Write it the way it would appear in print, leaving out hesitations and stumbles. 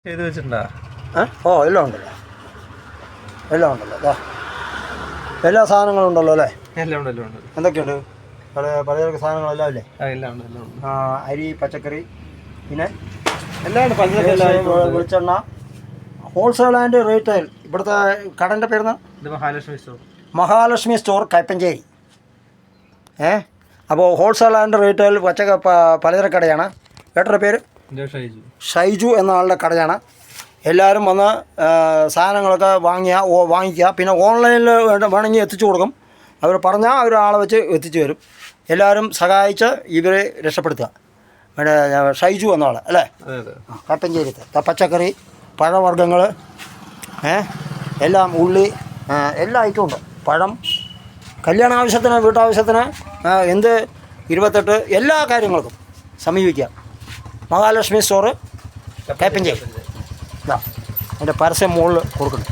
ചെയ്ത് വെച്ചിട്ടുണ്ടോ? ഓ എല്ലാം ഉണ്ടല്ലോ, എല്ലാം ഉണ്ടല്ലോ. അതാ എല്ലാ സാധനങ്ങളും ഉണ്ടല്ലോ അല്ലേ? എല്ലാം ഉണ്ട്, എല്ലാം ഉണ്ട്. എന്തൊക്കെയുണ്ട്? പലചരക്ക് സാധനങ്ങളെല്ലാം ഇല്ലേ? എല്ലാം ഉണ്ട്, എല്ലാം ഉണ്ട്. അരി, പച്ചക്കറി, പിന്നെ എല്ലാം ഉണ്ട്. വെളിച്ചെണ്ണ, ഹോൾസെയിൽ ആൻഡ് റീറ്റെയിൽ. ഇവിടുത്തെ കടൻ്റെ പേരുന്ന മഹാലക്ഷ്മി സ്റ്റോർ. മഹാലക്ഷ്മി സ്റ്റോർ കയ്പഞ്ചേരി. അപ്പോൾ ഹോൾസെയിൽ ആൻഡ് റീറ്റെയിൽ പലചരക്ക് കടയാണ്. ഏട്ടൻ്റെ പേര് ഷൈജു എന്ന ആളുടെ കടയാണ്. എല്ലാവരും വന്ന് സാധനങ്ങളൊക്കെ വാങ്ങിക്കുക. പിന്നെ ഓൺലൈനിൽ വേണമെങ്കിൽ എത്തിച്ചു കൊടുക്കും. അവർ പറഞ്ഞാൽ ഒരാളെ വെച്ച് എത്തിച്ചു തരും. എല്ലാവരും സഹായിച്ച് ഇവരെ രക്ഷപ്പെടുത്തുക. ഇവിടെ ഷൈജു എന്ന ആൾ അല്ലേ? കയ്പഞ്ചേരിത്തെ പച്ചക്കറി, പഴവർഗ്ഗങ്ങൾ, എല്ലാം, ഉള്ളി, എല്ലാ ഐറ്റവും ഉണ്ട്. പഴം, കല്യാണ ആവശ്യത്തിന്, വീട്ടാവശ്യത്തിന്, എന്ത് 28 എല്ലാ കാര്യങ്ങൾക്കും സമീപിക്കുക. മഹാലക്ഷ്മി സ്റ്റോറ് കയ്പഞ്ചേരി. ഇതാ അതിൻ്റെ പരസ്യം മുകളിൽ കൊടുക്കുന്നു.